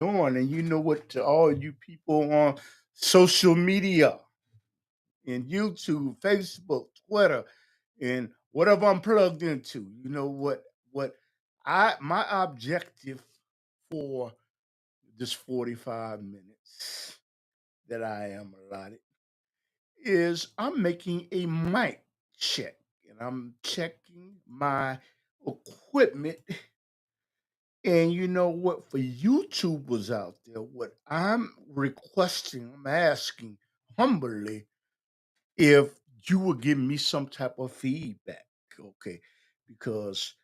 doing. And you know what, to all you people on social media and YouTube, Facebook, Twitter, and whatever I'm plugged into, you know what I my objective for this 45 minutes that I am allotted is I'm making a mic check and I'm checking my equipment. And you know what? For YouTubers out there, what I'm requesting, I'm asking humbly if you would give me some type of feedback, okay? Because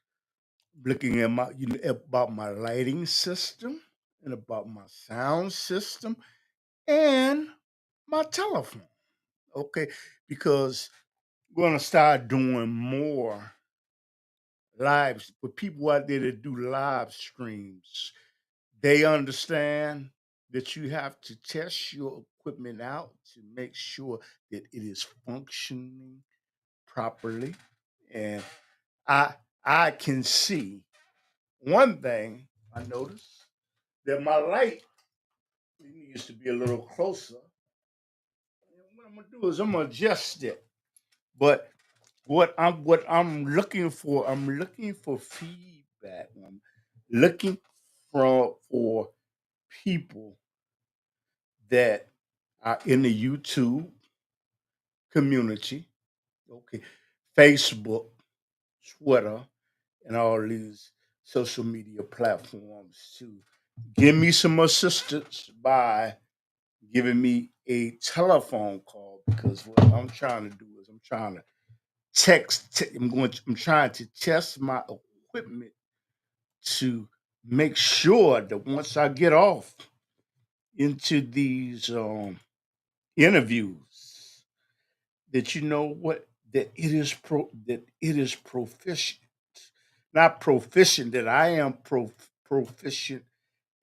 looking at my, about my lighting system and about my sound system and my telephone, okay? Because we're gonna start doing more lives for people out there that do live streams. They understand that you have to test your equipment out to make sure that it is functioning properly. And I I can see one thing I noticed that my light needs to be a little closer. And what I'm gonna do is I'm gonna adjust it. But what I'm I'm looking for feedback. I'm looking for people that are in the YouTube community, okay, Facebook, Twitter, and all these social media platforms to give me some assistance by giving me a telephone call because what I'm trying to do is I'm trying to I'm trying to test my equipment to make sure that once I get off into these interviews that you know what that it is proficient, not proficient, that I am proficient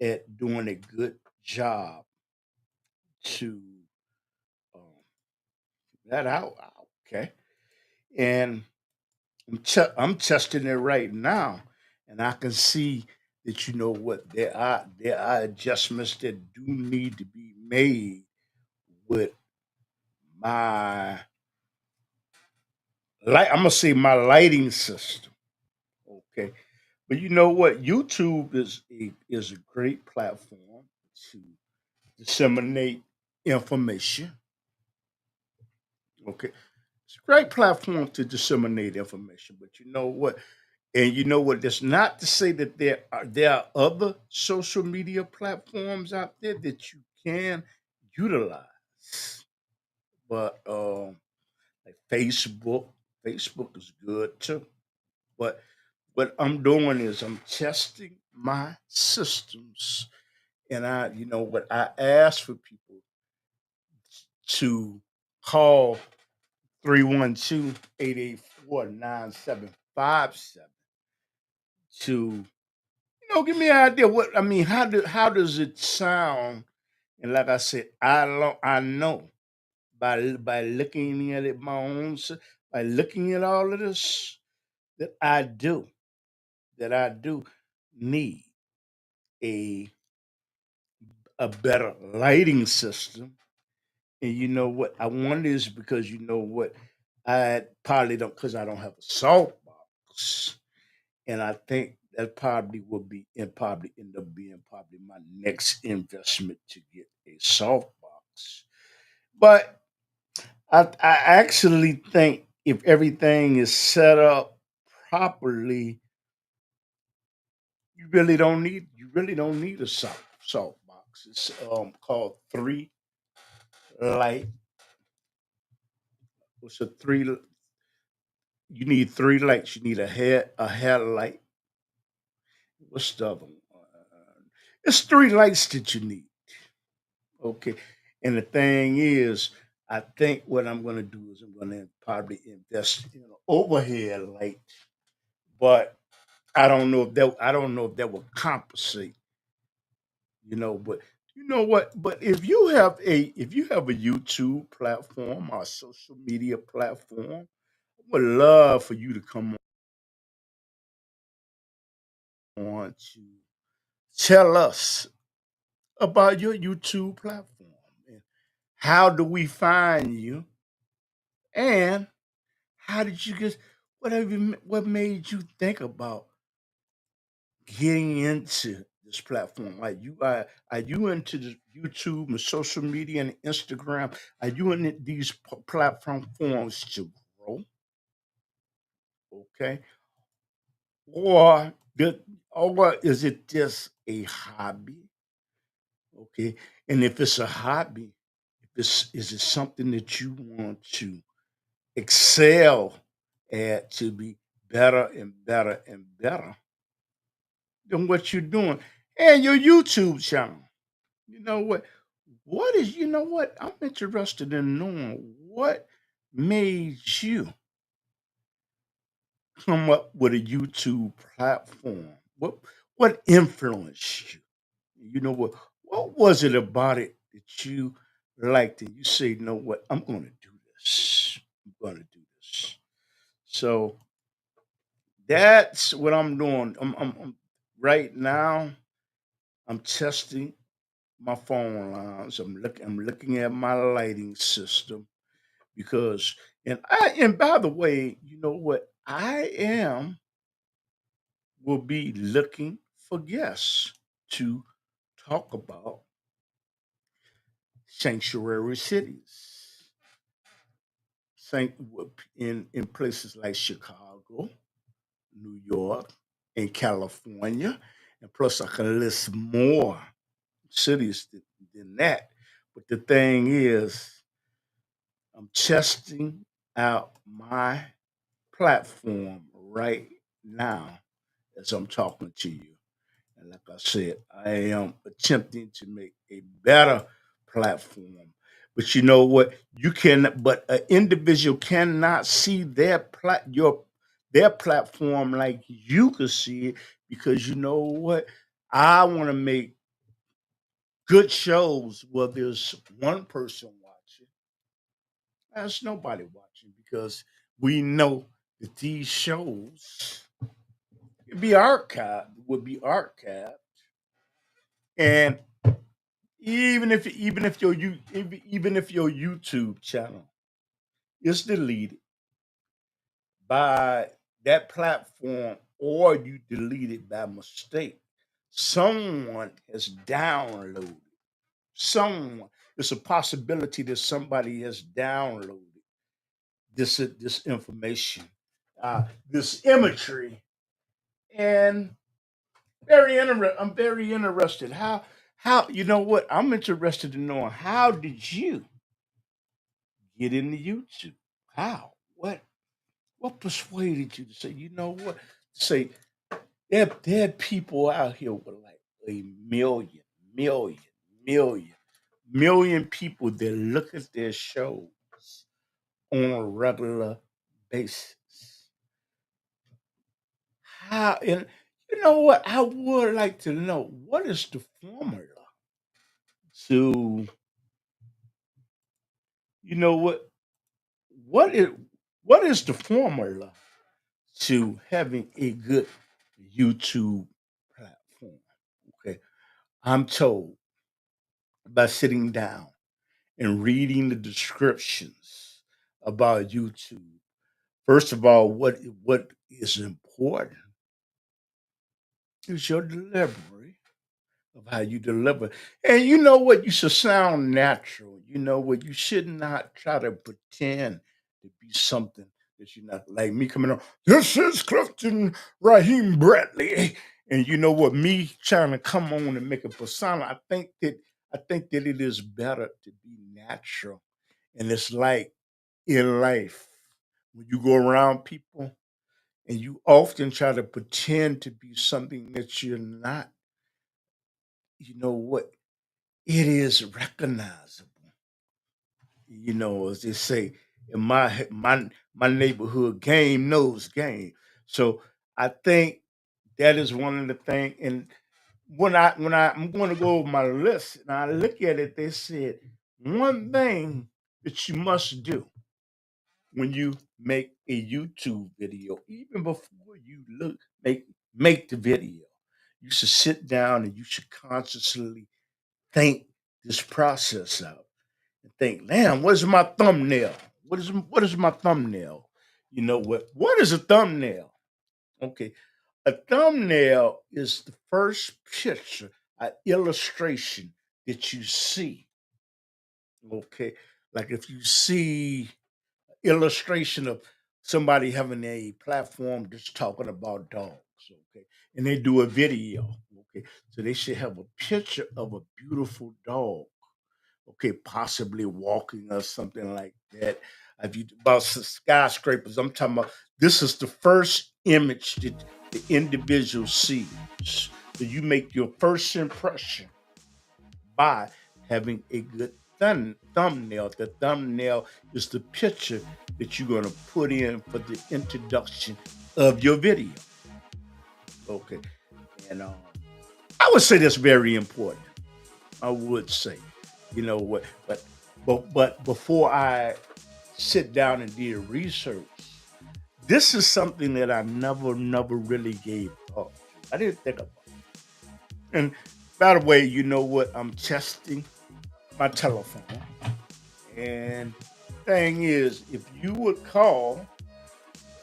at doing a good job to um, that out. Okay, and I'm testing it right now, and I can see that you know what there are adjustments that do need to be made with my light. I'm gonna say my lighting system. Okay, but you know what? YouTube is a great platform to disseminate information. Okay, it's a great platform to disseminate information. But you know what? And you know what? That's not to say that there are other social media platforms out there that you can utilize. But like Facebook is good too. But what I'm doing is I'm testing my systems, and you know what, I ask for people to call 312-884-9757 to give me an idea what I mean. How does it sound? And like I said, I know by looking at it my own by looking at all of this that I do need a a better lighting system. And you know what? I wonder is because you know what? I probably don't because I don't have a salt box. And I think that probably will be and probably end up being probably my next investment to get a salt box. But I actually think if everything is set up properly, you really don't need a salt box. It's called three light. It's a three. You need three lights. You need a headlight. What's the other one? It's three lights that you need. Okay. And the thing is, I think what I'm going to do is I'm going to probably invest in an overhead light, but I don't know if that will compensate, but you know what? But if you have a YouTube platform or a social media platform, I would love for you to come on to tell us about your YouTube platform. And how do we find you? And how did you get what made you think about getting into this platform? Are you into the YouTube and social media and Instagram? Are you in these platform forms to grow? Okay. Or or is it just a hobby? Okay. And if it's a hobby, if it's is it something that you want to excel at to be better and better and better than what you're doing? And your YouTube channel. You know what? You know what? I'm interested in knowing what made you come up with a YouTube platform. What influenced you? You know what was it about it that you liked and you say, you know what, I'm gonna do this. I'm gonna do this. So that's what I'm doing. Right now, I'm testing my phone lines. I'm looking at my lighting system because and by the way, you know what? I am will be looking for guests to talk about sanctuary cities. In places like Chicago, New York, and California. And plus I can list more cities than that. But the thing is, I'm testing out my platform right now as I'm talking to you. And like I said, I am attempting to make a better platform. But you know what? You can, but an individual cannot see their platform like you can see it because you know what? I want to make good shows where there's one person watching. There's nobody watching because we know that these shows would be archived, and even if your YouTube channel is deleted by that platform or you delete it by mistake, someone has downloaded. Someone, it's a possibility that somebody has downloaded this information, this imagery, and I'm very interested. How you know what? I'm interested in knowing how did you get into YouTube? How? What persuaded you to say, you know what? Say there are people out here with like a million, million, million people that look at their shows on a regular basis. How and you know what? I would like to know what is the formula to you know what is what is the formula to having a good YouTube platform. Okay. I'm told by sitting down and reading the descriptions about YouTube. First of all, what is important is your delivery of how you deliver. And you know what? You should sound natural. You know what? You should not try to pretend to be something that you're not. Like me coming on, this is Clifton Raheem Bradley. And you know what? Me trying to come on and make a persona. I think that it is better to be natural. And it's like in life, when you go around people and you often try to pretend to be something that you're not, you know what? It is recognizable. As they say in my neighborhood, game knows game. So I think that is one of the things. And I'm going to go over my list and I look at it, they said one thing that you must do when you make a YouTube video, even before you make the video, you should sit down and you should consciously think this process out and think, damn, where's my thumbnail? What is my thumbnail? You know what is a thumbnail? Okay. A thumbnail is the first picture, an illustration that you see. Okay. Like if you see illustration of somebody having a platform just talking about dogs, okay, and they do a video, okay, so they should have a picture of a beautiful dog, okay, possibly walking or something like that. If you about skyscrapers, I'm talking about this is the first image that the individual sees. So you make your first impression by having a good thumbnail. The thumbnail is the picture that you're going to put in for the introduction of your video. Okay. And I would say that's very important. I would say, you know what, but before I sit down and do research, this is something that I never really gave thought to. I didn't think about it. And by the way, you know what? I'm testing my telephone. And thing is, if you would call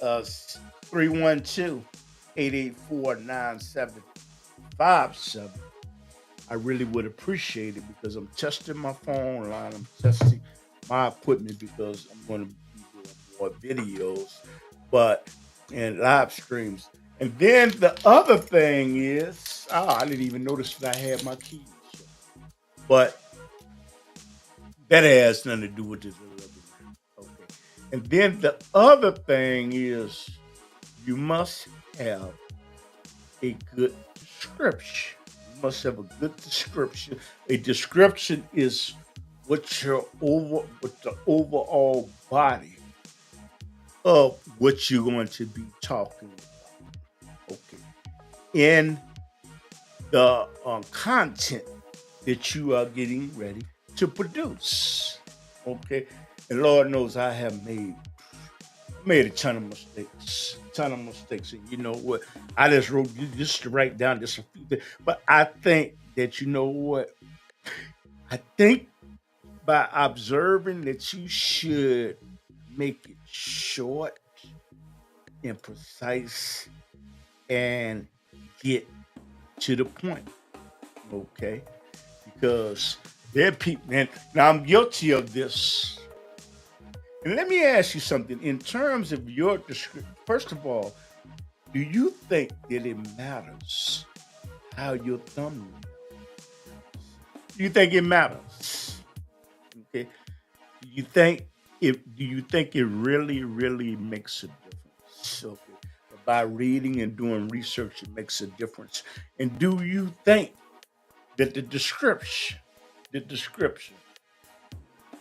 us 312 I really would appreciate it because I'm testing my phone line. I'm testing my equipment because I'm going to be doing more videos, but and live streams. And then the other thing is, I didn't even notice that I had my keys. But that has nothing to do with this. Okay. And then the other thing is you must have a good description. You must have a good description. A description is what the overall body of what you're going to be talking about. Okay. In the content that you are getting ready to produce. Okay. And Lord knows I have made a ton of mistakes. Ton of mistakes. And you know what? I just wrote just to write down just a few things. But I think that you know what? I think by observing that you should make it short and precise and get to the point. Okay. Because there are people, and now I'm guilty of this. And let me ask you something. In terms of your description, first of all, do you think that it matters how your thumbnail? Do you think it matters? Okay. Do you think it really makes a difference? Okay. By reading and doing research, it makes a difference. And do you think that the description,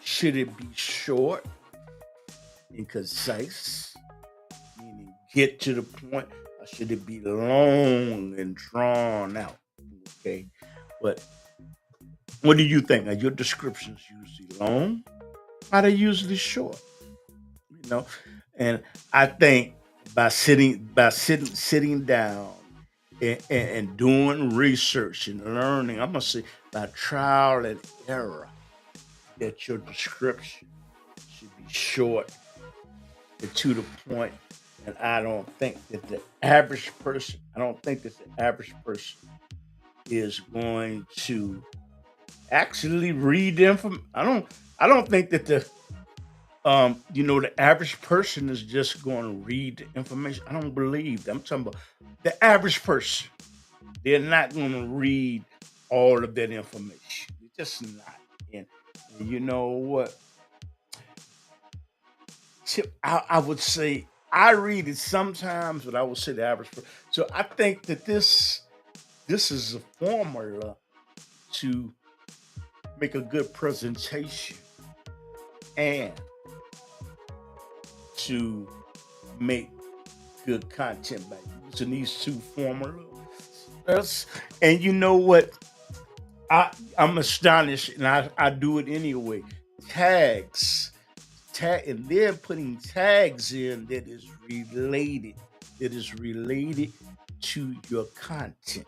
should it be short and concise, meaning get to the point, or should it be long and drawn out? Okay, but what do you think? Are your descriptions usually long? Are they usually short? You know, and I think by sitting down and doing research and learning, I'm gonna say by trial and error, that your description should be short and to the point. And I don't think that the average person is going to actually read them from. I don't think that the average person is just going to read the information. I don't believe that. I'm talking about the average person. They're not going to read all of that information. They're just not. And you know what? I would say I read it sometimes, but I would say the average. So I think that this is a formula to make a good presentation and to make good content by using these two formulas. And you know what? I'm astonished, and I do it anyway. Tags, and then putting tags in that is related to your content.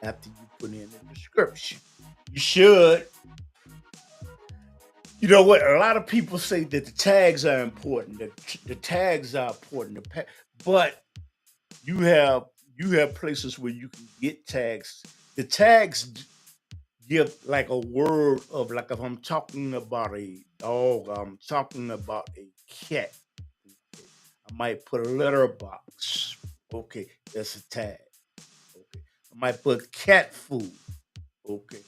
after you put in the description. You should. You know what? A lot of people say that the tags are important. The tags are important. But you have places where you can get tags. The tags give like a word of, like, if I'm talking about a dog, I'm talking about a cat. Okay. I might put a letter box. Okay, that's a tag. Okay. I might put cat food. Okay.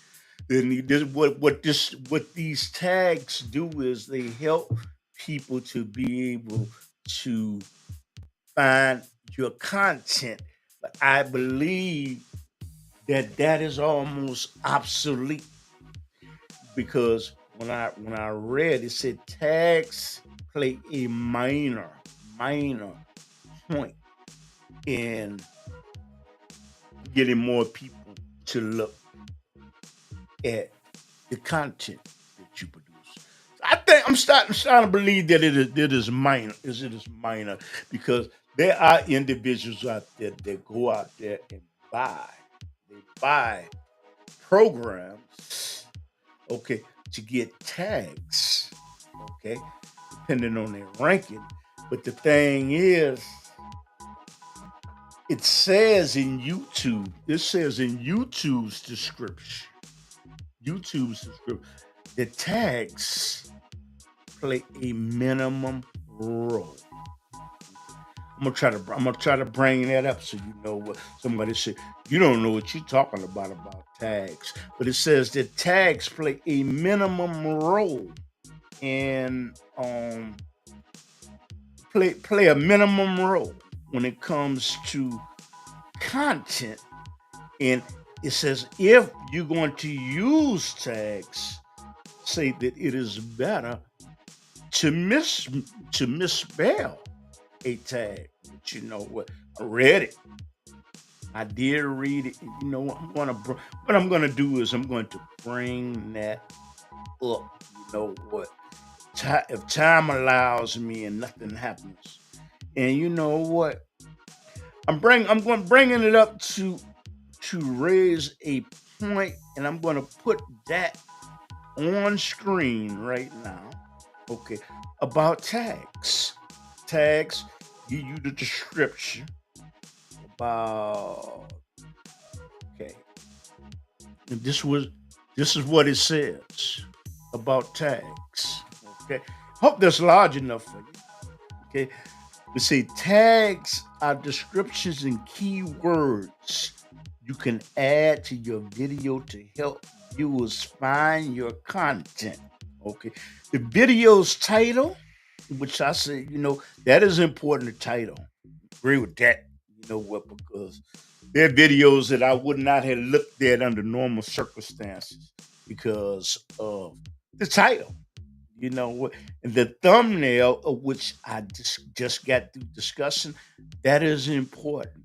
Then what these tags do is they help people to be able to find your content. But I believe that is almost obsolete, because when I read it said tags play a minor point in getting more people to look at the content that you produce. I think I'm starting to believe that it is minor. It is minor, because there are individuals out there that go out there and buy programs, okay, to get tags, okay, depending on their ranking. But the thing is, it says in YouTube's description, the tags play a minimum role. I'm gonna try to bring that up so you know what somebody said. You don't know what you're talking about tags, but it says that tags play a minimum role in play a minimum role when it comes to content. And it says if you're going to use tags, say that it is better to misspell a tag. But you know what? I read it. I did read it. You know what? What I'm gonna do is I'm going to bring that up. You know what? If time allows me and nothing happens, and you know what? I'm bringing it up to raise a point, and I'm going to put that on screen right now. Okay, about tags. Tags give you the description about. Okay, and this is what it says about tags. Okay, hope that's large enough for you. Okay, we say tags are descriptions and keywords you can add to your video to help viewers find your content. Okay, the video's title, which I say, that is important. The title, agree with that. You know what? Because there are videos that I would not have looked at under normal circumstances because of the title. You know what? And the thumbnail, of which I just got through discussing, that is important.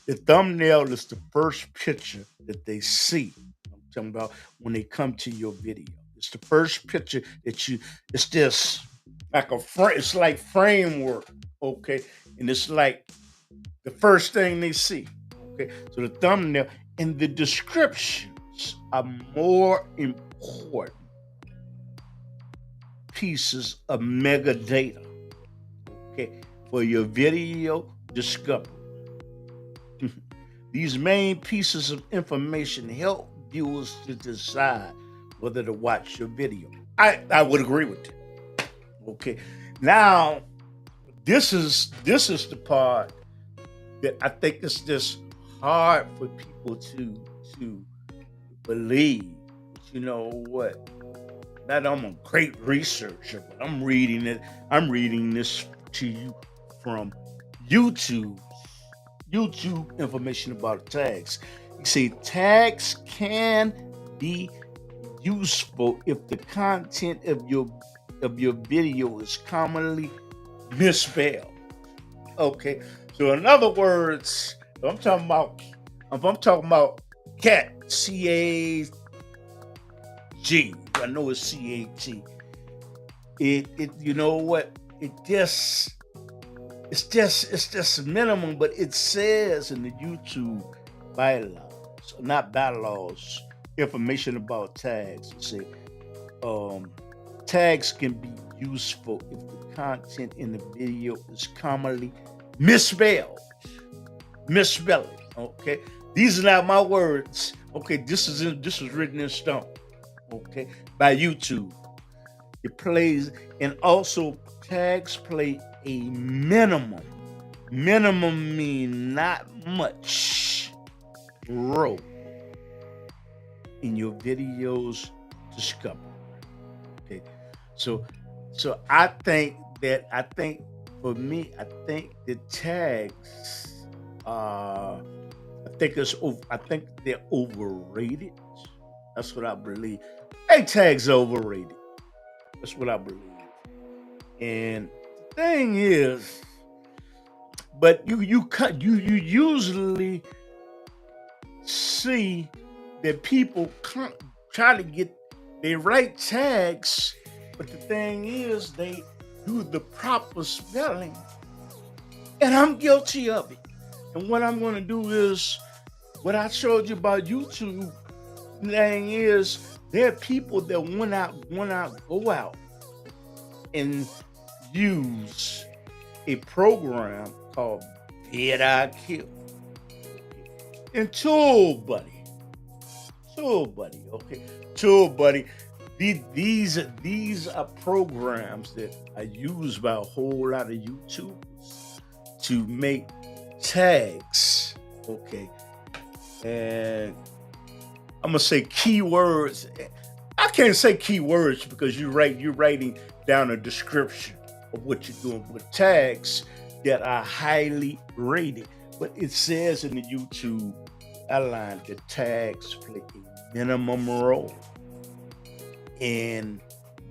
The thumbnail is the first picture that they see. I'm talking about when they come to your video. It's the first picture that it's just like it's like framework, okay? And it's like the first thing they see, okay? So the thumbnail and the descriptions are more important pieces of mega data, okay, for your video discovery. These main pieces of information help viewers to decide whether to watch your video. I would agree with you. Okay. Now, this is the part that I think is just hard for people to believe. But you know what? That I'm a great researcher, but I'm reading it. I'm reading this to you from YouTube information about tags. You see, tags can be useful if the content of your video is commonly misspelled. Okay, so in other words, if I'm talking about cat, CAG. I know it's CAT. It you know what? It's just minimum, but it says in the YouTube bylaw not bylaws, information about tags. It say tags can be useful if the content in the video is commonly misspelled. Misspelling. Okay, these are not my words. Okay, this is written in stone. Okay, by YouTube. It plays, and also tags play a minimum. Minimum mean not much role in your videos discovery. Okay, so I think for me, I think the tags, I think they're overrated. That's what I believe. Hey, tags are overrated. That's what I believe. And the thing is, but you usually see that people try to get they write tags, but the thing is they do the proper spelling, and I'm guilty of it. And what I'm going to do is what I showed you about YouTube. The thing is, there are people that go out and use a program called vidIQ and ToolBuddy. Okay, ToolBuddy. These are programs that are used by a whole lot of YouTubers to make tags. Okay, and I'm gonna say keywords. I can't say keywords because you're writing down a description of what you're doing with tags that are highly rated. But it says in the YouTube outline that tags play a minimum role in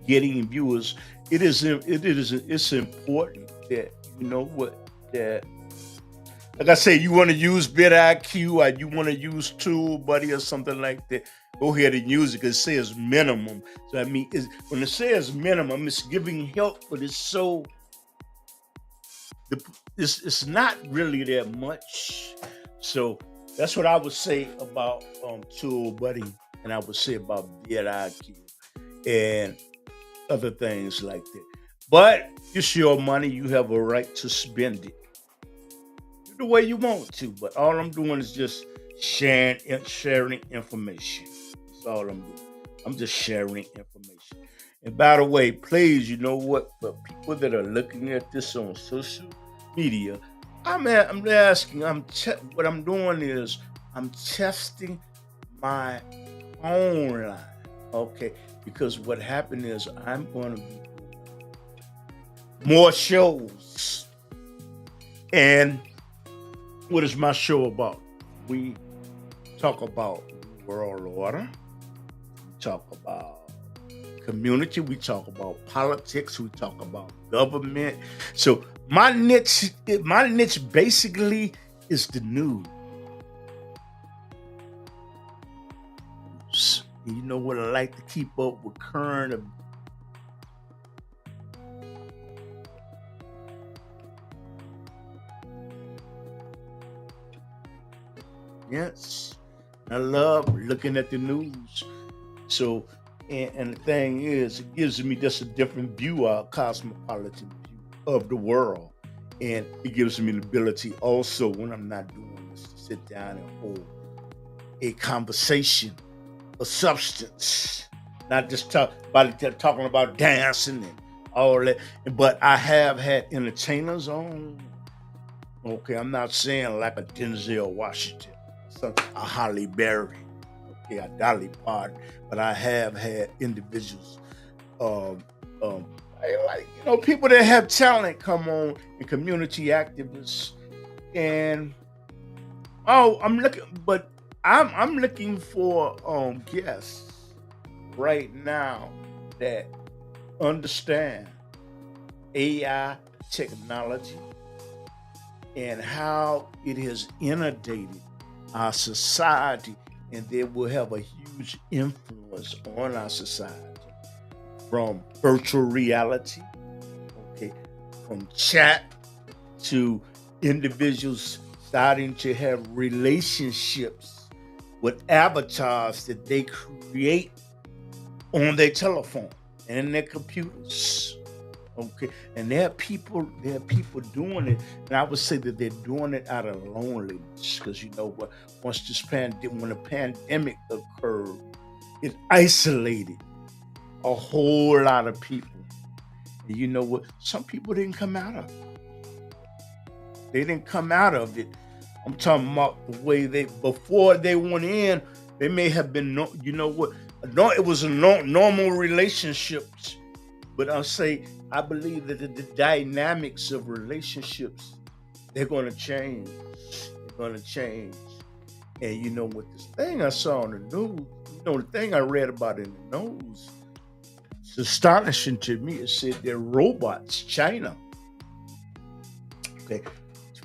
getting viewers. It's important that that. Like I say, you want to use vidIQ or you want to use ToolBuddy or something like that, go ahead and use it because it says minimum. So I mean, when it says minimum, it's giving help, but it's not really that much. So that's what I would say about ToolBuddy, and I would say about vidIQ and other things like that. But it's your money; you have a right to spend it the way you want to, but all I'm doing is just sharing information. That's all I'm doing. I'm just sharing information. And by the way, please, you know what? For people that are looking at this on social media, I'm asking. What I'm doing is I'm testing my own line. Okay, because what happened is I'm going to be more shows. And what is my show about? We talk about world order. We talk about community. We talk about politics. We talk about government. So my niche basically is the news. You know what I like to keep up with current events. Yes, I love looking at the news. So, and the thing is, it gives me just a different view, a cosmopolitan view of the world. And it gives me the ability also, when I'm not doing this, to sit down and hold a conversation, a substance, not just talking about dancing and all that. But I have had entertainers on. Okay, I'm not saying like a Denzel Washington, a Holly Berry, okay, a Dolly Parton, but I have had individuals, people that have talent come on, and community activists, and I'm looking for guests right now that understand AI technology and how it has inundated our society, and they will have a huge influence on our society, from virtual reality, okay, from chat to individuals starting to have relationships with avatars that they create on their telephone and in their computers. Okay, and there are people doing it, and I would say that they're doing it out of loneliness because you know what? Once when the pandemic occurred, it isolated a whole lot of people. And you know what? Some people didn't come out of it. They didn't come out of it. I'm talking about the way they before they went in. They may have been, you know what? No, it was a normal relationships, but I believe that the dynamics of relationships they're going to change. They're going to change. And you know what? This thing I saw on the news, the thing I read about in the news, it's astonishing to me. It said they're robots, China. Okay,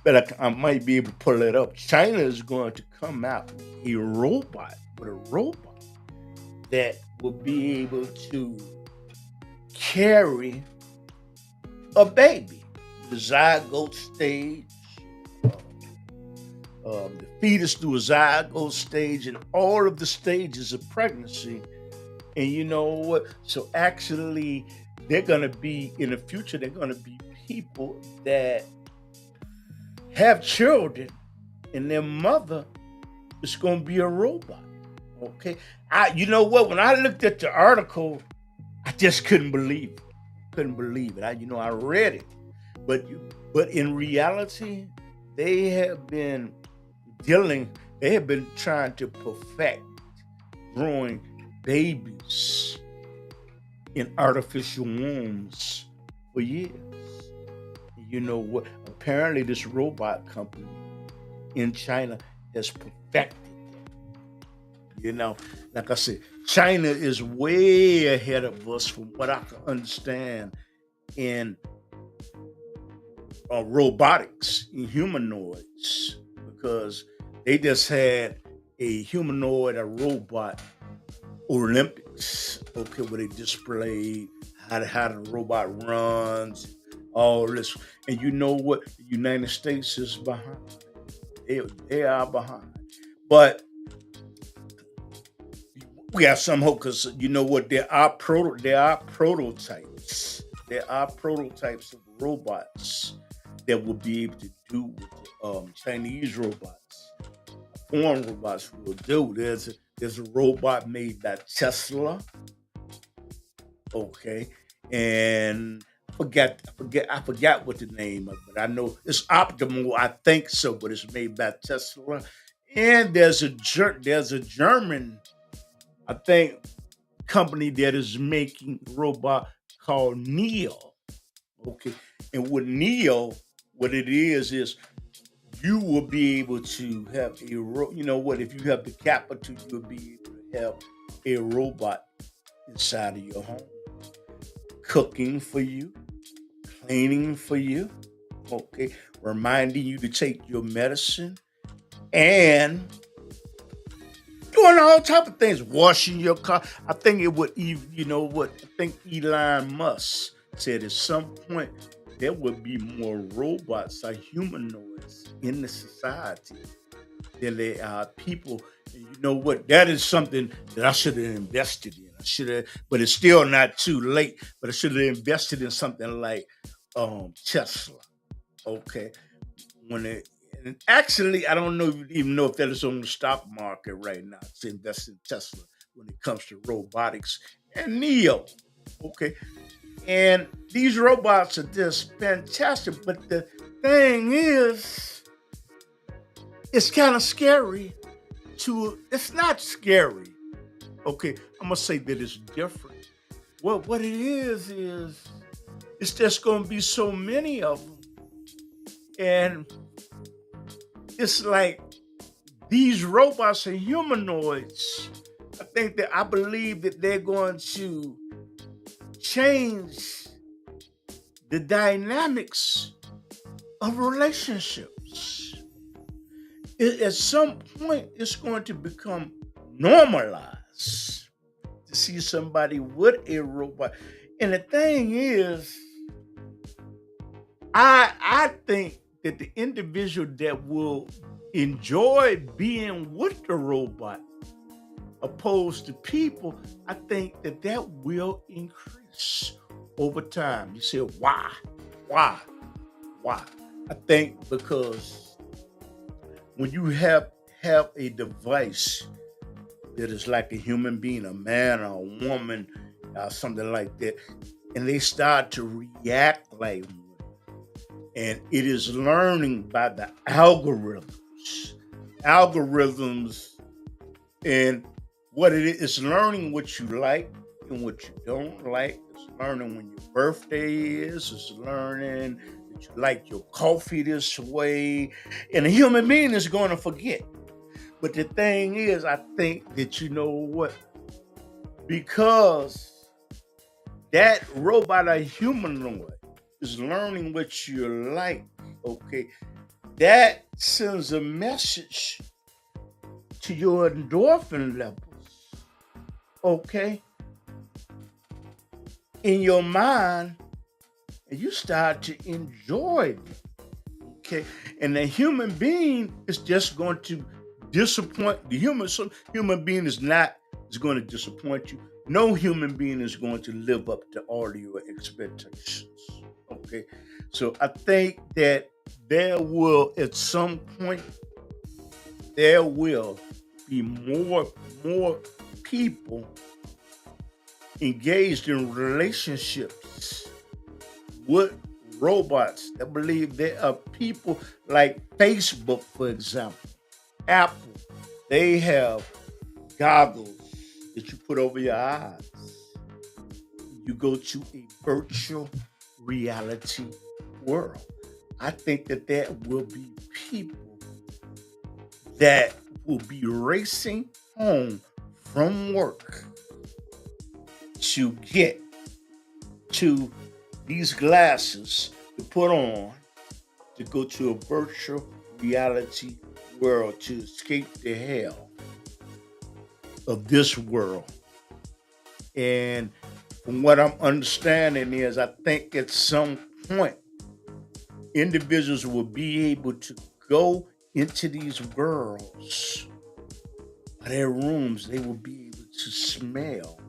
but I might be able to pull it up. China is going to come out with a robot that will be able to carry a baby, the zygote stage, the fetus through a zygote stage, and all of the stages of pregnancy. And you know what? So actually, they're going to be in the future. They're going to be people that have children, and their mother is going to be a robot. Okay, you know what? When I looked at the article, I just couldn't believe it. I read it, but in reality, they have been They have been trying to perfect growing babies in artificial wombs for years. You know what? Apparently, this robot company in China has perfected it. Like I said, China is way ahead of us from what I can understand in robotics, in humanoids, because they just had a robot Olympics, okay, where they displayed how the robot runs, all this. And you know what? The United States is behind. They are behind. But we have some hope because you know what? There are prototypes. There are prototypes of robots that will be able to do what Chinese robots, foreign robots will do. There's a robot made by Tesla, okay, and I forgot what the name of it, but I know it's optimal. I think so, but it's made by Tesla. And there's a German, I think, company that is making robot called Neo. Okay, and with Neo, what it is you will be able to have you know what? If you have the capital, you'll be able to have a robot inside of your home, cooking for you, cleaning for you, okay, reminding you to take your medicine, and doing all type of things, washing your car. I think it would even, you know what? I think Elon Musk said at some point there would be more robots or humanoids in the society than there are people. And you know what? That is something that I should have invested in. I should have, but it's still not too late. But I should have invested in something like Tesla. Okay, when it and actually, I don't know even know if that is on the stock market right now to invest in Tesla when it comes to robotics and Neo. Okay, and these robots are just fantastic. But the thing is, it's kind of scary. It's not scary. Okay, I'm gonna say that it's different. What it is it's just gonna be so many of them, and it's like these robots are humanoids. I believe that they're going to change the dynamics of relationships. At some point, it's going to become normalized to see somebody with a robot. And the thing is, I think that the individual that will enjoy being with the robot opposed to people, I think that that will increase over time. You say, why? Why? Why? I think because when you have a device that is like a human being, a man or a woman, something like that, and they start to react like one, and it is learning by the algorithms, and what it is, it's learning what you like and what you don't like. It's learning when your birthday is. It's learning that you like your coffee this way. And a human being is going to forget. But the thing is, I think that you know what? Because that robot or humanoid is learning what you like, okay, that sends a message to your endorphin levels, okay, in your mind, and you start to enjoy it, okay. And the human being is just going to disappoint the human being is going to disappoint you. No human being is going to live up to all of your expectations, okay. So I think that there will at some point there will be more people engaged in relationships with robots. I believe there are people like Facebook, for example, Apple. They have goggles that you put over your eyes. You go to a virtual reality world. I think that there will be people that will be racing home from work to get to these glasses to put on to go to a virtual reality world to escape the hell of this world. And from what I'm understanding is I think at some point individuals will be able to go into these worlds, their rooms, they will be able to smell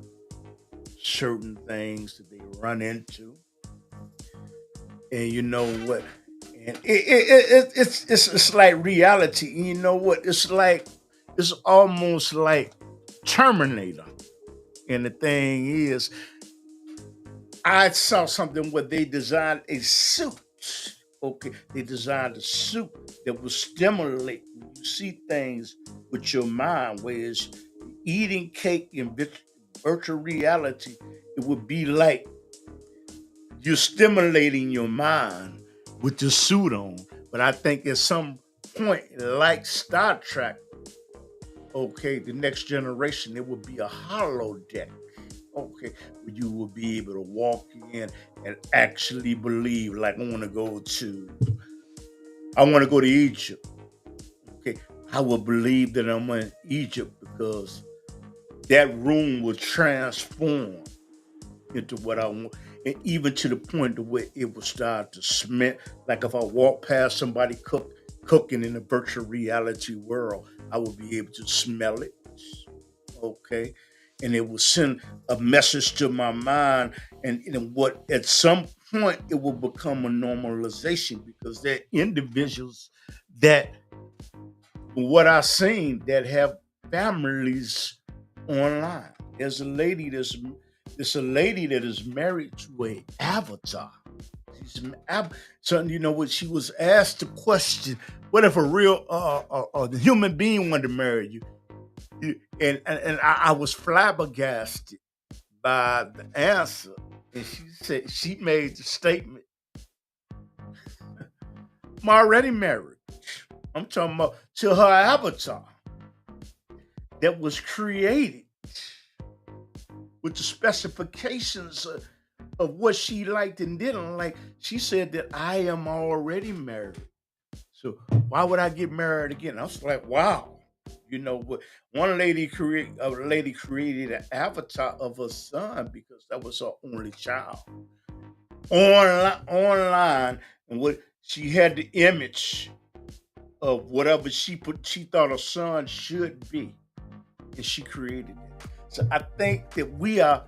certain things that they run into. And you know what? And it's like reality. And you know what? It's almost like Terminator. And the thing is, I saw something where they designed a suit. Okay, they designed a suit that will stimulate when you see things with your mind, whereas eating cake in virtual reality, it would be like you're stimulating your mind with the suit on. But I think at some point, like Star Trek, okay, the next generation, it will be a holodeck. Okay, where you will be able to walk in and actually believe, like I want to go to Egypt. Okay, I will believe that I'm in Egypt because that room will transform into what I want, and even to the point to where it will start to smell. Like if I walk past somebody cooking in a virtual reality world, I will be able to smell it. Okay, and it will send a message to my mind, and what at some point it will become a normalization because there are individuals that what I've seen that have families online. There's a lady that is married to a avatar. So you know what she was asked the question: what if a real the human being wanted to marry you? And I was flabbergasted by the answer. And she said she made the statement, I'm already married. I'm talking about to her avatar that was created with the specifications of what she liked and didn't like. She said that I am already married. So why would I get married again? I was like, wow. You know what? A lady created an avatar of her son because that was her only child. Online, and what she had the image of whatever she thought a son should be, and she created it. So I think that we're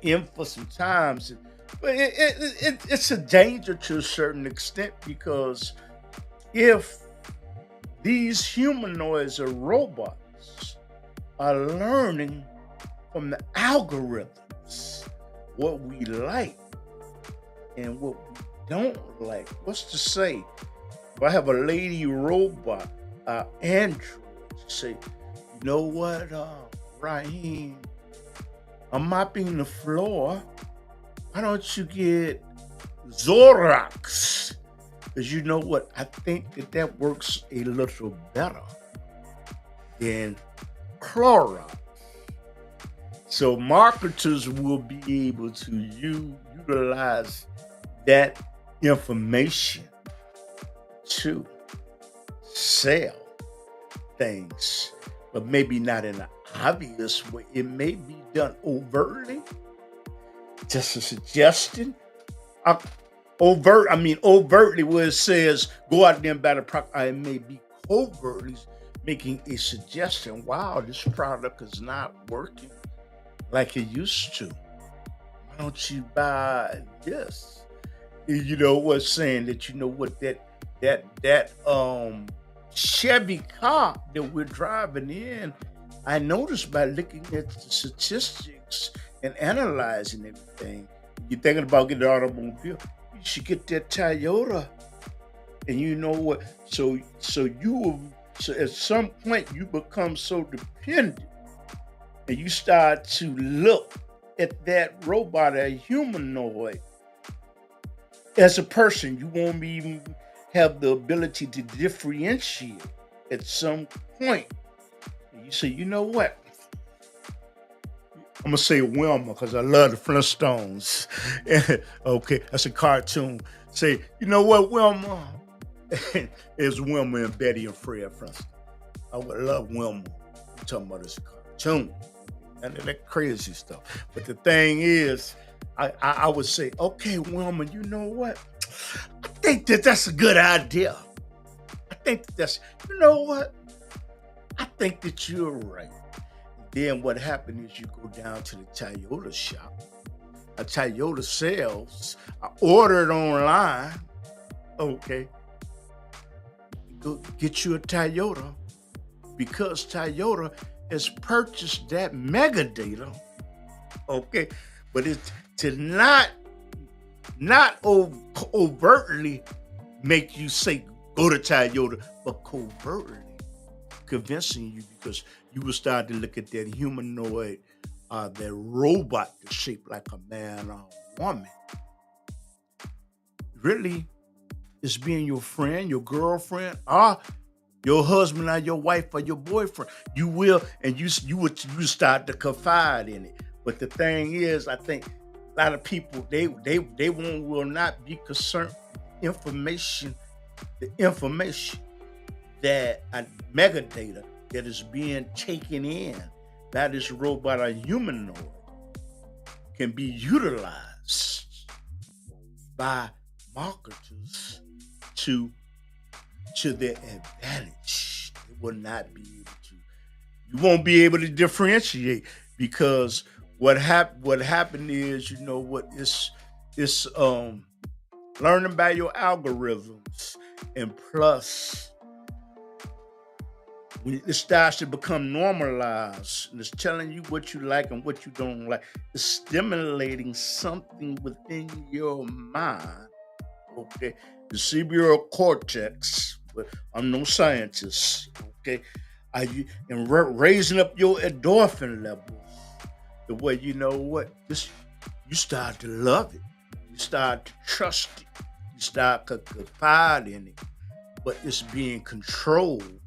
in for some times, but it's a danger to a certain extent because if these humanoids or robots are learning from the algorithms what we like and what we don't like. What's to say? If I have a lady robot, Android, say, you know what, Raheem, I'm mopping the floor. Why don't you get Zorax? Because you know what? I think that works a little better than Clorox. So marketers will be able to utilize that information to sell things, but maybe not in an obvious way. It may be done overtly, just a suggestion. Uh, overtly where it says go out there and buy the product. I may be covertly making a suggestion. Wow, this product is not working like it used to. Why don't you buy this? You know what? Saying that you know what that Chevy car that we're driving in. I noticed by looking at the statistics and analyzing everything. You're thinking about getting an automobile. You should get that Toyota. And you know what? So at some point you become so dependent, and you start to look at that robot, a humanoid, as a person. You won't even have the ability to differentiate at some point. And you say, you know what? I'm gonna say Wilma because I love the Flintstones. Okay, that's a cartoon. Say, you know what, Wilma? It's Wilma and Betty and Fred Flintstone. I would love Wilma. I'm talking about this cartoon and that crazy stuff. But the thing is, I would say, okay, Wilma, you know what? I think that's a good idea. I think you know what? I think that you're right. Then what happened is you go down to the Toyota shop. A Toyota sells. I order it online. Okay. Go get you a Toyota because Toyota has purchased that mega data. Okay. But it's to not overtly make you say go to Toyota, but covertly convincing you because you will start to look at that humanoid, that robot that's shaped like a man or a woman. Really, it's being your friend, your girlfriend, or your husband or your wife or your boyfriend. You will, and you start to confide in it. But the thing is, I think a lot of people they will not be concerned information, the information that metadata that is being taken in by this robot or humanoid can be utilized by marketers to their advantage. They will not be able to. You won't be able to differentiate because what happened is, you know what, it's learning by your algorithms, and plus when it starts to become normalized and it's telling you what you like and what you don't like, it's stimulating something within your mind. Okay, the cerebral cortex, but I'm no scientist. Okay, raising up your endorphin levels. The way you know what, you start to love it, you start to trust it, you start to confide in it, but it's being controlled.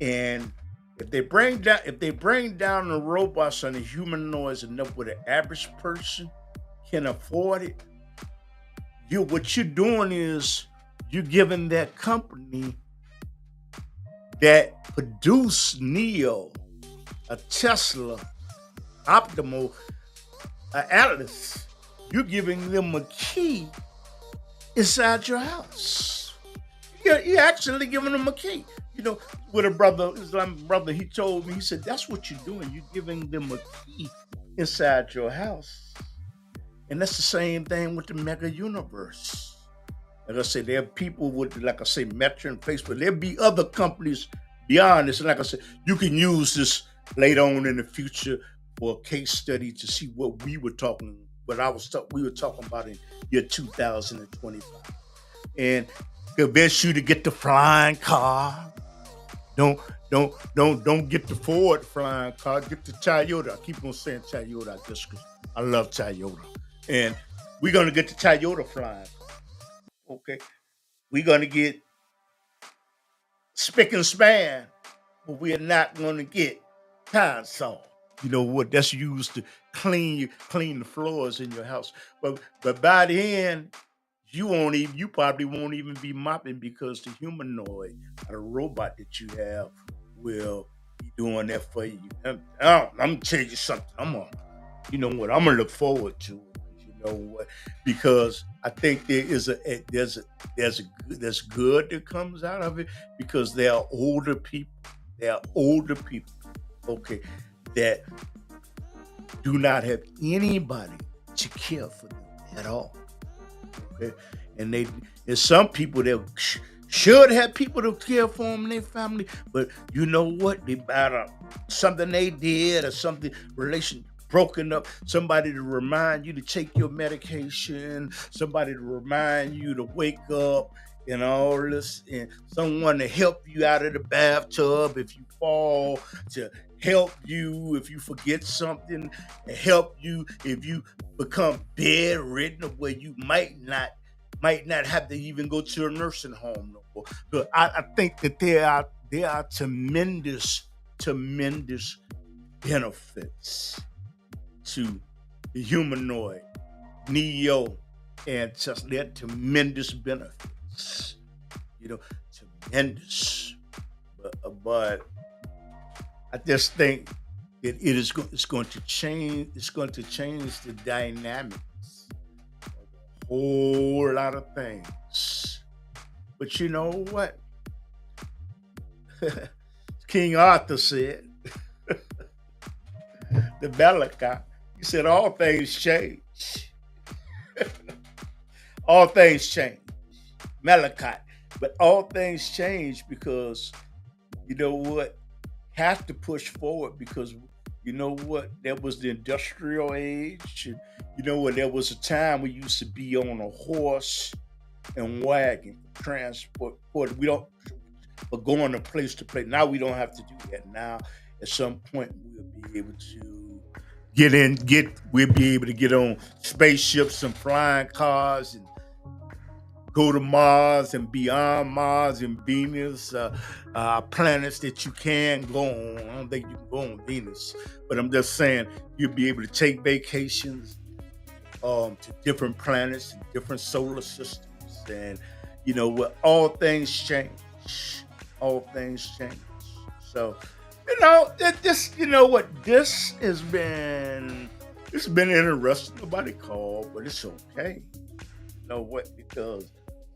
And if they bring down the robots and the humanoids enough where the average person can afford it, what you're doing is you're giving that company that produce Neo, a Tesla, Optimal, Atlas, you're giving them a key inside your house. He actually giving them a key. You know, with a brother, Islamic brother, he told me, he said, that's what you're doing. You're giving them a key inside your house. And that's the same thing with the mega universe. Like I said, there are people with, like I say, Meta and Facebook. There'll be other companies beyond this. And like I said, you can use this later on in the future for a case study to see what we were talking, we were talking about in year 2025. And convince you to get the flying car. Don't get the Ford flying car. Get the Toyota. I keep on saying Toyota just because I love Toyota. And we're gonna get the Toyota flying. Okay, we're gonna get spick and span, but we're not gonna get Pine-Sol. You know what? That's used to clean the floors in your house. But by the end, you probably won't even be mopping because the humanoid or the robot that you have will be doing that for you. I'm gonna tell you something. You know what? I'm gonna look forward to it. You know what? Because I think there's good that comes out of it because there are older people. There are older people, okay, that do not have anybody to care for them at all. Okay, and there's some people that should have people to care for them and their family, but you know what? They about something they did or something relation broken up. Somebody to remind you to take your medication. Somebody to remind you to wake up. And all this, and someone to help you out of the bathtub if you fall, to help you if you forget something, and help you if you become bedridden, where you might not have to even go to a nursing home no more. But I think that there are tremendous benefits to the humanoid Neo ancestor. There are tremendous benefits, you know, tremendous. But I just think that it's going to change. It's going to change the dynamics of a whole lot of things. But you know what? King Arthur said, the Bellicott, he said, all things change. All things change. Malachite. But all things change because, you know what, have to push forward because, you know what, there was the industrial age. And you know what, there was a time we used to be on a horse and wagon for transport. We don't, but going from place to place. Now we don't have to do that. Now, at some point, we'll be able to we'll be able to get on spaceships and flying cars and go to Mars and beyond Mars and Venus, planets that you can go on. I don't think you can go on Venus, but I'm just saying you'll be able to take vacations to different planets and different solar systems. And you know what? All things change. All things change. So, you know, you know what? It's been interesting. Nobody called, but it's okay. You know what? Because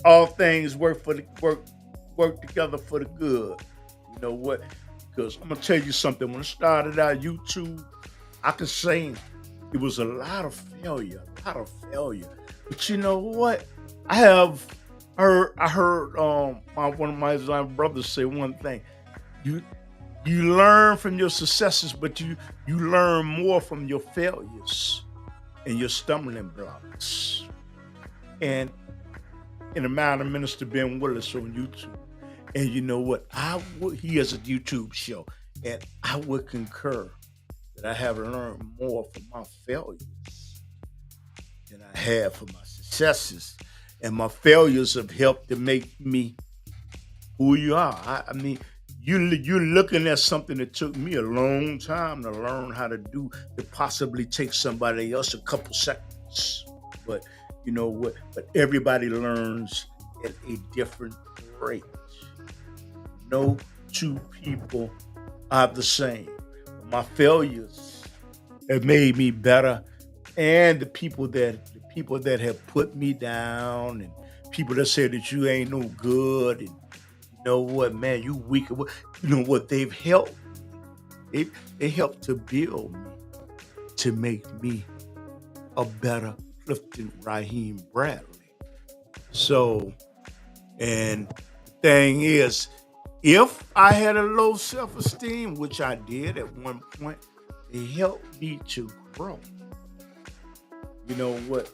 all things work together for the good. You know what? Because I'm gonna tell you something. When I started out YouTube, I could say it was a lot of failure. But you know what? I heard one of my Islamic brothers say one thing. You learn from your successes, but you learn more from your failures and your stumbling blocks. And in the Mountain Minister Ben Willis on YouTube. And you know what? He has a YouTube show, and I would concur that I have learned more from my failures than I have from my successes. And my failures have helped to make me who you are. I mean, you're looking at something that took me a long time to learn how to do, to possibly take somebody else a couple seconds. But you know what? But everybody learns at a different rate. No two people are the same. My failures have made me better, and the people that have put me down, and people that say that you ain't no good, and you know what, man, you weak. You know what? They they helped to build me to make me a better Clifton Raheem Bradley. So, and the thing is, if I had a low self-esteem, which I did at one point, it helped me to grow. You know what?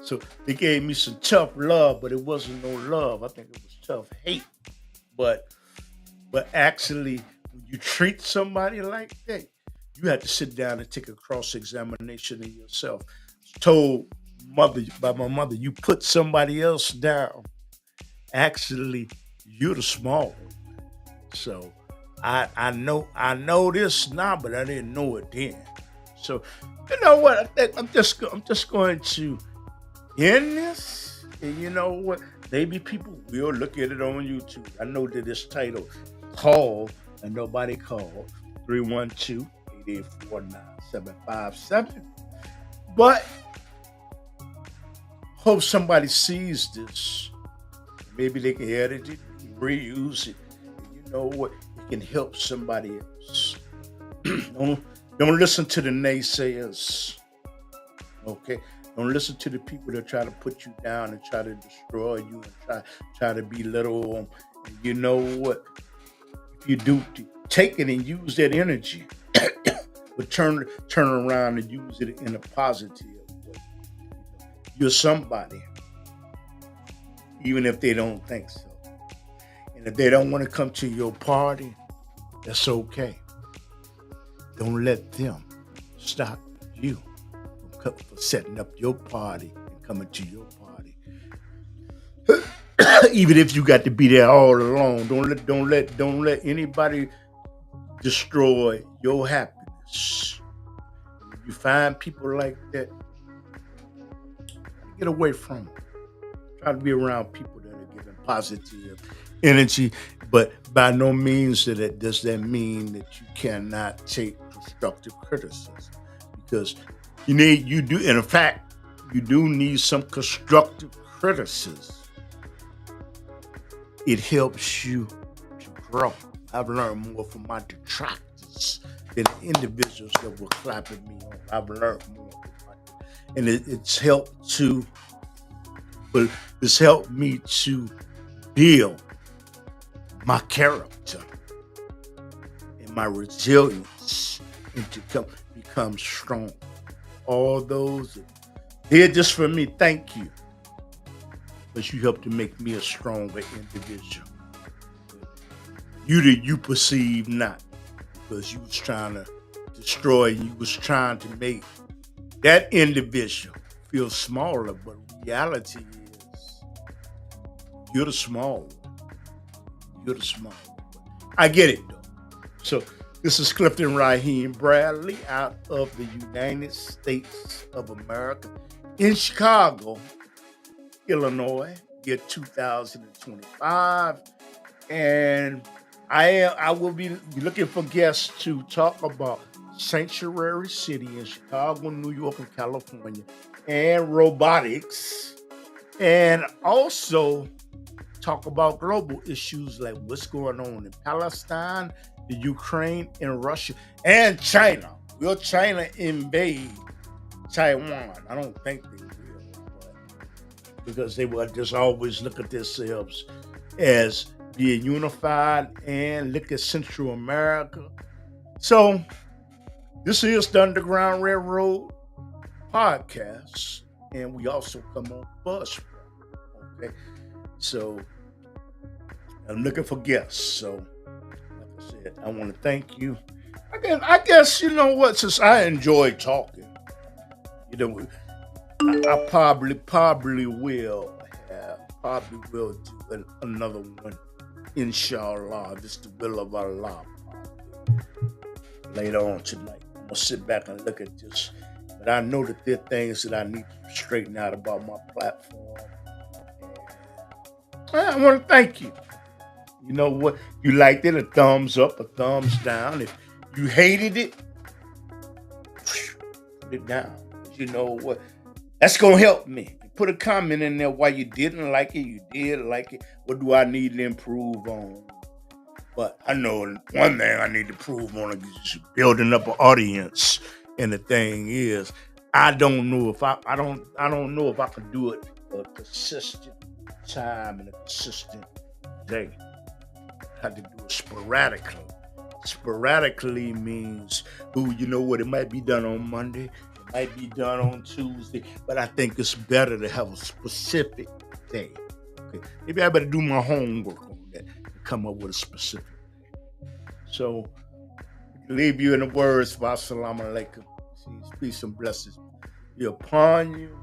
So they gave me some tough love, but it wasn't no love. I think it was tough hate. But actually, when you treat somebody like that, you have to sit down and take a cross-examination of yourself. Told mother by my mother, you put somebody else down. Actually, you're the small one. So I know this now, but I didn't know it then. So you know what? I think I'm just going to end this, and you know what? Maybe people will look at it on YouTube. I know that it's titled "Call and Nobody Called 312-884-9757." But hope somebody sees this. Maybe they can edit it, reuse it. And you know what? It can help somebody else. don't listen to the naysayers. Okay? Don't listen to the people that try to put you down and try to destroy you and try to belittle them. And you know what? If you do take it and use that energy, but turn around and use it in a positive way. You're somebody, even if they don't think so. And if they don't want to come to your party, that's okay. Don't let them stop you from setting up your party and coming to your party. Even if you got to be there all alone, don't let anybody destroy your happiness. When you find people like that, get away from them. Try to be around people that are giving positive energy, but by no means does that mean that you cannot take constructive criticism, because you do need some constructive criticism. It helps you to grow. I've learned more from my detractors than individuals that were clapping me on. I've learned more, and it's helped me to build my character and my resilience, and to become strong. All those that did this for me, thank you. But you helped to make me a stronger individual. You perceive not, because you was trying to destroy, you was trying to make that individual feel smaller, but reality is you're the small one. You're the small one. I get it though. So this is Clifton Raheem Bradley out of the United States of America in Chicago, Illinois, year 2025. And I will be looking for guests to talk about Sanctuary City in Chicago, New York, and California, and robotics, and also talk about global issues like what's going on in Palestine, the Ukraine, and Russia, and China. Will China invade Taiwan? I don't think they will, because they will just always look at themselves as being unified and look at Central America. So this is the Underground Railroad podcast, and we also come on Buzzsprout. Okay, so I'm looking for guests. So, like I said, I want to thank you. I guess you know what? Since I enjoy talking, you know, I probably will do another one, inshallah. This the will of Allah. Later on tonight, I'm gonna sit back and look at this. But I know that there are things that I need to straighten out about my platform. And I want to thank you. You know what? You liked it, a thumbs up, a thumbs down. If you hated it, put it down. You know what? That's gonna help me. put a comment in there why you didn't like it, you did like it. What do I need to improve on? But I know one thing I need to prove on is building up an audience. And the thing is, I don't know if I don't know if I can do it a consistent time and a consistent day. I have to do it sporadically. Sporadically means, you know what, it might be done on Monday, it might be done on Tuesday, but I think it's better to have a specific day. Okay, maybe I better do my homework on that and come up with a specific day. So, leave you in the words of Assalamu alaikum. Peace and blessings be upon you,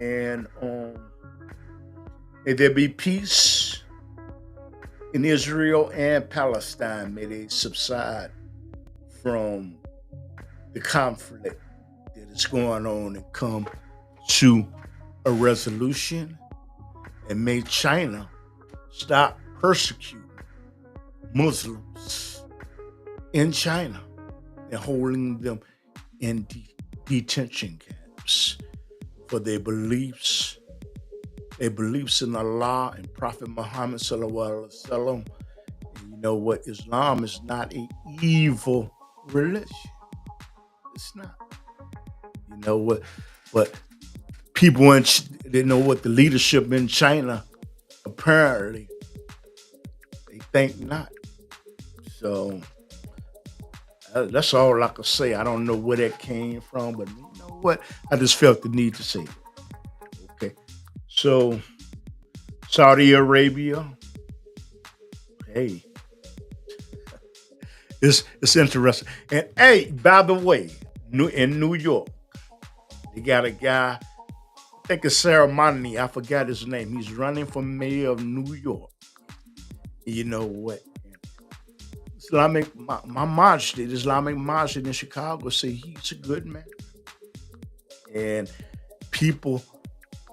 and may there be peace in Israel and Palestine. May they subside from the conflict that is going on and come to a resolution. And may China stop persecuting Muslims in China and holding them in detention camps for their beliefs in Allah and Prophet Muhammad sallallahu alaihi wasallam. And you know what? Islam is not an evil religion. It's not. You know what? But people they know what the leadership in China apparently they think not. So that's all I can say. I don't know where that came from, but you know what? I just felt the need to say it. Okay. So, Saudi Arabia, hey, it's interesting. And hey, by the way, in New York, they got a guy, I think it's Ceremony, I forgot his name. He's running for mayor of New York. You know what? Islamic Masjid in Chicago say he's a good man. And people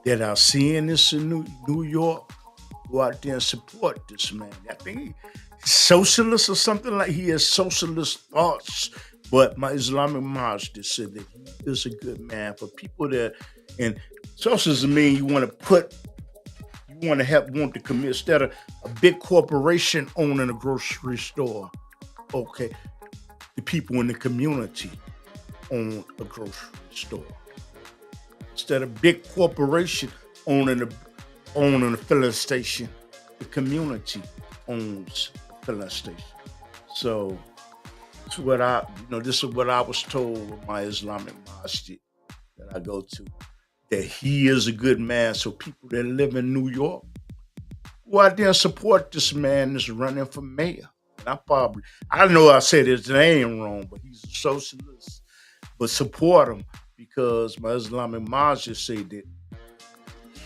that are seeing this in New York go out there and support this man. I think he's socialist or something, like he has socialist thoughts. But my Islamic Masjid said that he is a good man for people that, and socialism means you want to commit, instead of a big corporation owning a grocery store. Okay, the people in the community own a grocery store. Instead of big corporation owning a filling station, the community owns a filling station. So this is what I was told with my Islamic Masjid that I go to, that he is a good man. So people that live in New York, go out there and support this man that's running for mayor. And I know I said his name wrong, but he's a socialist. But support him, because my Islamic Masjid say that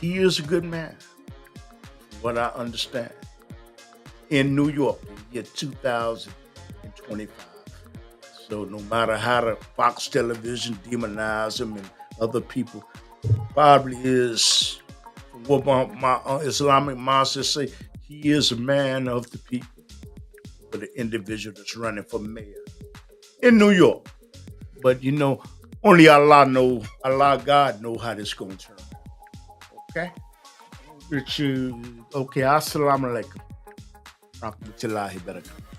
he is a good man, from what I understand, in New York in the year 2025. So no matter how the Fox Television demonize him and other people, probably is, what my Islamic Masjid say, he is a man of the people, for the individual that's running for mayor in New York. But only Allah God know how this gonna turn out. Okay? Okay, Assalamu alaikum. Rahmatullahi barakatuh.